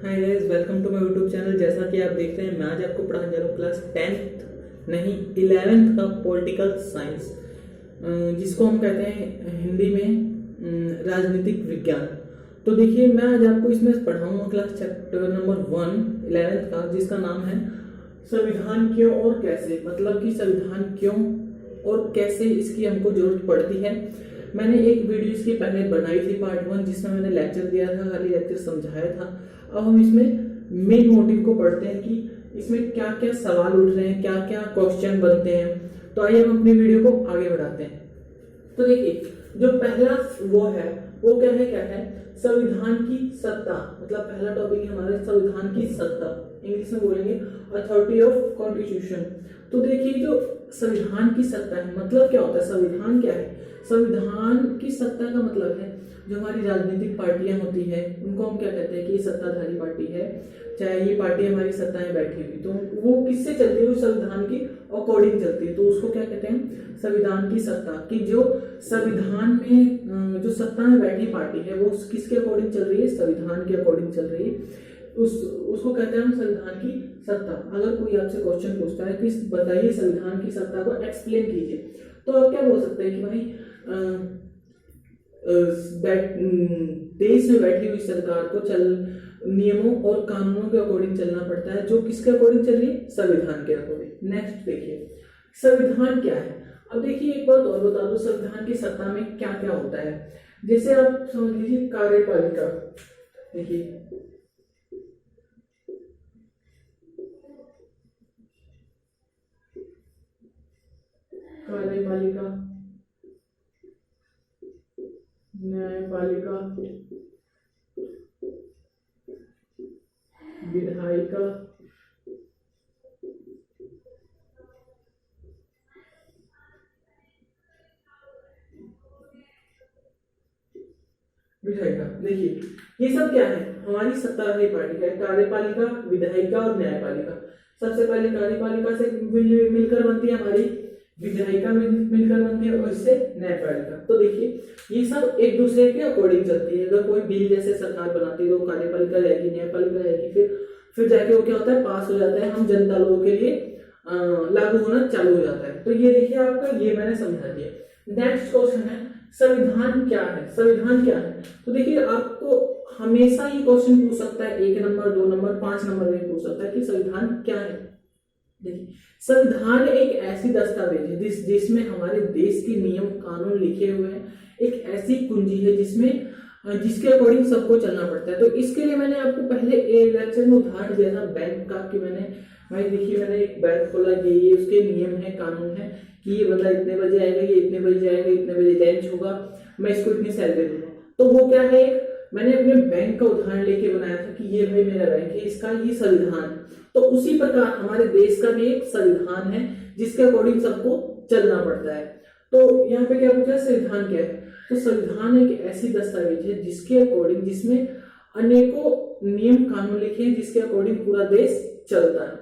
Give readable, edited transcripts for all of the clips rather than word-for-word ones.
Hi guys, welcome to my YouTube channel. जैसा कि आप देख रहे हैं, मैं आज आपको पढ़ाने जा रहा हूँ क्लास 10th नहीं 11th का पॉलिटिकल साइंस, जिसको हम कहते हैं हिंदी में राजनीतिक विज्ञान। तो देखिए, मैं आज आपको इसमें पढ़ाऊंगा क्लास चैप्टर नंबर 1 11th का, जिसका नाम है संविधान क्यों और कैसे। मतलब कि संविधान क्यों और कैसे इसकी हमको जरूरत पड़ती है। मैंने एक वीडियो इसकी पहले बनाई थी पार्ट 1, जिसमें मैंने लेक्चर दिया था, खाली लेक्चर समझाया था। अब हम इसमें मेन मोटिव को पढ़ते हैं कि इसमें क्या क्या सवाल उठ रहे हैं, क्या क्या क्वेश्चन बनते हैं। तो आइए हम अपनी वीडियो को आगे बढ़ाते हैं। तो देखिए, जो पहला वो क्या है संविधान की सत्ता। मतलब पहला टॉपिक है हमारे संविधान की सत्ता, इंग्लिश में बोलेंगे अथॉरिटी ऑफ कॉन्स्टिट्यूशन। तो देखिए, जो संविधान की सत्ता है मतलब क्या होता है, संविधान क्या है। संविधान की सत्ता का मतलब है जो हमारी राजनीतिक पार्टियां होती है उनको हम क्या कहते हैं कि ये सत्ताधारी पार्टी है। चाहे ये पार्टी हमारी सत्ता में बैठी हुई, तो वो किससे चलती है, वो संविधान के अकॉर्डिंग चलती है। तो उसको क्या कहते हैं, संविधान की सत्ता। कि जो संविधान में जो सत्ता में बैठी पार्टी है वो किसके अकॉर्डिंग चल रही है, संविधान के अकॉर्डिंग चल रही है। उसको कहते हैं हम संविधान की सत्ता। अगर कोई आपसे क्वेश्चन पूछता है कि बताइए संविधान की सत्ता को एक्सप्लेन कीजिए, तो आप क्या बोल सकते हैं कि भाई देश में बैठी हुई सरकार को नियमों और कानूनों के अकॉर्डिंग चलना पड़ता है। जो किसके अकॉर्डिंग चल रही है, संविधान के अकॉर्डिंग। नेक्स्ट देखिए, संविधान क्या है। अब देखिए, एक बात और बता दो, संविधान की सत्ता में क्या क्या होता है। जैसे आप समझ लीजिए कार्यपालिका। देखिए, कार्यपालिका, न्यायपालिका, विधायिका, विधायिका। देखिए, ये सब क्या है, हमारी सत्ताधारी पार्टी का कार्यपालिका, विधायिका और न्यायपालिका। सबसे पहले कार्यपालिका से मिलकर बनती है हमारी विधायिका, मिलकर बनती है, और इससे न्यायपालिका। तो देखिए, ये सब एक दूसरे के अकॉर्डिंग चलती है। अगर कोई बिल जैसे सरकार बनाती है तो कार्यपालिका जाएगी, न्यायपालिका जाएगी, फिर जाके वो क्या होता है, पास हो जाता है, हम जनता लोगों के लिए लागू होना चालू हो जाता है। तो ये देखिए आपका, ये मैंने समझा दिया। नेक्स्ट क्वेश्चन है, संविधान क्या है। संविधान क्या है, तो देखिए आपको हमेशा ये क्वेश्चन पूछ सकता है, 1 नंबर 2 नंबर 5 नंबर में पूछ सकता है कि संविधान क्या है। देखिए, संविधान एक ऐसी दस्तावेज है जिसमें हमारे देश के नियम कानून लिखे हुए हैं। एक ऐसी कुंजी है जिसमें जिसके अकॉर्डिंग सबको चलना पड़ता है। तो इसके लिए मैंने आपको पहले लेक्चर में उदाहरण दिया था बैंक का, कि भाई देखिए, मैंने एक बैंक खोला, ये उसके नियम है, कानून है कि ये बंदा इतने बजे आएगा, ये इतने बजे जाएगा, इतने बजे लंच होगा, मैं इसको इतनी सैलरी दूंगा। तो वो क्या है, मैंने अपने बैंक का उदाहरण लेके बनाया था कि ये भाई मेरा बैंक है, इसका ये संविधान। तो उसी प्रकार हमारे देश का भी एक संविधान है जिसके अकॉर्डिंग सबको चलना पड़ता है। तो यहाँ पे क्या पूछा है, संविधान क्या है। तो संविधान एक ऐसी दस्तावेज है जिसके अकॉर्डिंग, जिसमें अनेकों नियम कानून लिखे हैं, जिसके अकॉर्डिंग पूरा देश चलता है।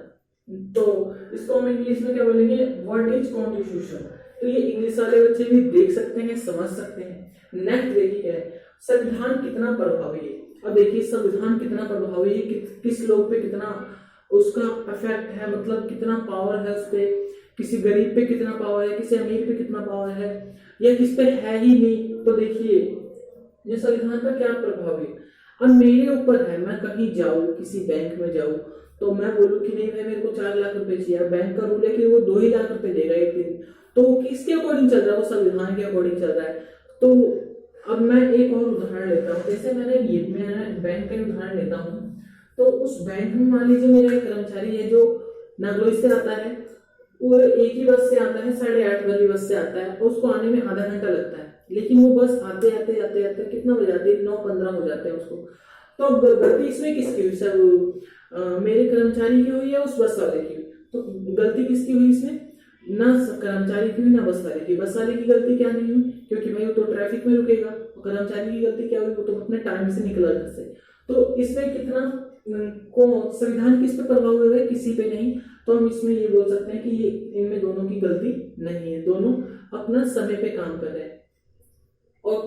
तो इसको हम इंग्लिश में क्या बोलेंगे, व्हाट इज कॉन्स्टिट्यूशन। तो ये इंग्लिश वाले बच्चे भी देख सकते हैं, समझ सकते हैं। नेक्स्ट देखिए क्या है, संविधान कितना प्रभावी है। अब देखिए, संविधान कितना प्रभावी है, किस लोग पे कितना उसका इफेक्ट है, मतलब कितना पावर है उस पे, किसी गरीब पे कितना पावर है, किसी अमीर पे कितना पावर है, या किस पे है ही नहीं। तो देखिए, ये संविधान का क्या प्रभाव है। अब मेरे ऊपर है, मैं कहीं जाऊं, किसी बैंक में जाऊं, तो मैं बोलूं कि नहीं भाई मेरे को 4 लाख रुपए चाहिए। बैंक का रूल है कि वो 2 ही लाख रुपए देगा एक दिन। तो वो किसके अकॉर्डिंग चल रहा है, वो संविधान के अकॉर्डिंग चल रहा है। तो अब मैं एक और उदाहरण लेता हूँ। जैसे मैं बैंक का उदाहरण लेता हूँ। तो उस बैंक में मान लीजिए मेरा एक कर्मचारी है जो नागलोई से आता है, वो एक ही बस से आता है, 8:30 वाली बस से आता है, और उसको आने में आधा घंटा लगता है। लेकिन वो बस आते आते आते आते कितना बज जाती है, 9:15 हो जाते हैं उसको। तो गलती इसमें किसकी हुई, सब मेरे कर्मचारी की हुई या उस बस वाले की हुई। तो गलती किसकी हुई इसमें, ना कर्मचारी की हुई ना बस वाले की। बस वाले की गलती क्या नहीं हुई, क्योंकि भाई वो तो ट्रैफिक में रुकेगा। कर्मचारी की गलती क्या हुई, वो तो अपने टाइम से निकला घर से। तो इसमें कितना को संविधान किस पे प्रभाव हुआ है, किसी पे नहीं। तो हम इसमें ये बोल सकते हैं कि ये इनमें दोनों की गलती नहीं है, दोनों अपना समय पे काम कर रहे हैं। और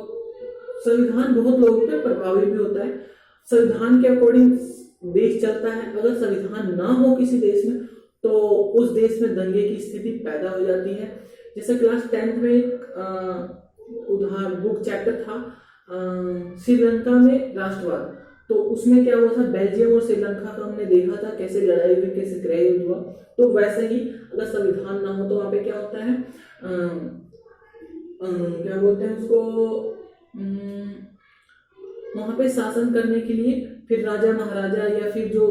संविधान बहुत लोगों पे प्रभावित भी होता है। संविधान के अकॉर्डिंग देश चलता है। अगर संविधान ना हो किसी देश में तो उस देश में दंगे की स्थिति पैदा हो जाती है। जैसे क्लास 10th में उदाहरण बुक चैप्टर था श्रीलंका में राष्ट्रवाद, तो उसमें क्या हुआ था, बेल्जियम और श्रीलंका का हमने देखा था कैसे लड़ाई हुई, कैसे गृह युद्ध हुआ। तो वैसे ही अगर संविधान ना हो तो वहां पे क्या होता है, क्या बोलते हैं उसको, वहां पे शासन करने के लिए फिर राजा महाराजा या फिर जो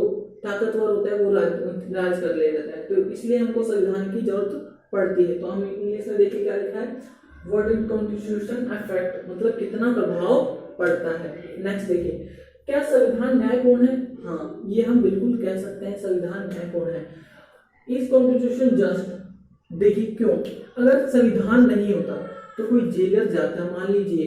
ताकतवर होता है वो राज कर ले जाता है। तो इसलिए हमको संविधान की जरूरत पड़ती है। तो हम इंग्लिश में देखिए क्या लिखा है, व्हाट इज कॉन्स्टिट्यूशन अफेक्ट, मतलब कितना प्रभाव पड़ता है। नेक्स्ट देखिए, क्या संविधान न्यायपूर्ण है? हाँ, ये हम बिल्कुल कह सकते हैं संविधान न्यायपूर्ण है। Is constitution just? देखिए क्यों, अगर संविधान नहीं होता तो कोई जेलर जाता, मान लीजिए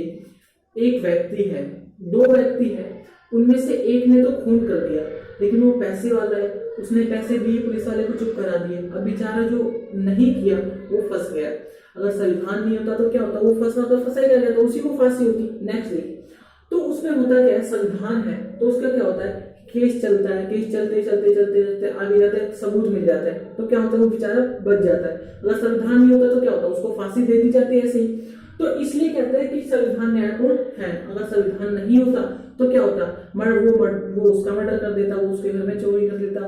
एक व्यक्ति है, दो व्यक्ति है, उनमें से एक ने तो खून कर दिया लेकिन वो पैसे वाला है, उसने पैसे दिए, पुलिस वाले को चुप करा दिए, अब बेचारा जो नहीं किया वो फंस गया। अगर संविधान नहीं होता तो क्या होता, वो फंसना तो फंसा ही रह, तो उसी को फांसी होती। नेक्स्ट देखिए, तो उसमें होता क्या है, संविधान है तो उसका क्या होता है, केस चलता है, केस चलते चलते चलते चलते आगे जाते हैं, सबूत मिल जाता है, तो क्या होता है वो बेचारा बच जाता है। अगर संविधान नहीं होता तो क्या होता है, उसको फांसी दे दी जाती है ऐसे ही। तो इसलिए कहते हैं कि संविधान न्यायपूर्ण है। अगर संविधान नहीं होता तो क्या होता, वो उसका मर्डर कर देता, वो उसके घर में चोरी कर देता,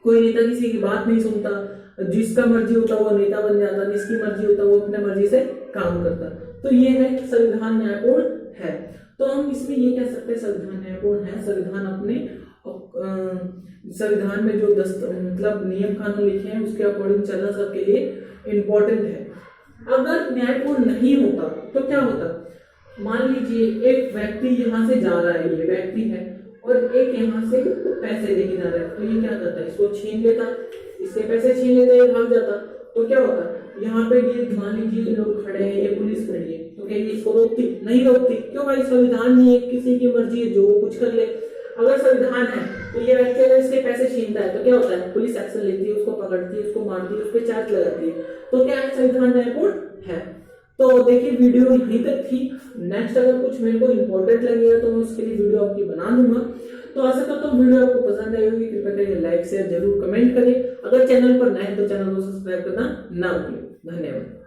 कोई नेता किसी की बात नहीं सुनता, जिसका मर्जी होता वो नेता बन जाता, जिसकी मर्जी होता वो अपने मर्जी से काम करता। तो ये है कि संविधान न्यायपूर्ण है। तो हम इसमें ये कह सकते हैं संविधान न्यायपूर्ण है। संविधान अपने संविधान में जो मतलब नियम कानून लिखे हैं उसके अकॉर्डिंग चलना सबके लिए इम्पोर्टेंट है। अगर न्यायपूर्ण नहीं होता तो क्या होता, मान लीजिए एक व्यक्ति यहाँ से जा रहा है, ये व्यक्ति है, और एक यहाँ से पैसे लेके जा रहा है, तो ये क्या करता है, इसको छीन लेता, इससे पैसे छीन लेता, ये भाग जाता। तो क्या होता, यहाँ पे ये मान लीजिए लोग खड़े हैं, ये पुलिस खड़ी है, तो क्या ये इसको रोकती? नहीं रोकती। क्यों भाई, संविधान नहीं है, किसी की मर्जी है, जो वो कुछ कर ले। अगर संविधान है तो ये व्यक्ति अगर इसके पैसे छीनता है तो क्या होता है, पुलिस एक्शन लेती है, उसको पकड़ती है, उसको मारती है, उस पर चार्ज लगाती है। तो क्या है, संविधान न्यायपूर्ण है। तो देखिए वीडियो यहीं तक थी। नेक्स्ट अगर कुछ मेरे को इंपॉर्टेंट लगेगा तो मैं उसके लिए वीडियो आपकी बना दूंगा। तो आशा करता हूँ वीडियो आपको पसंद आई होगी। कृपया करके लाइक शेयर जरूर कमेंट करें। अगर चैनल पर नए हैं तो चैनल को सब्सक्राइब करना ना भूलें। धन्यवाद।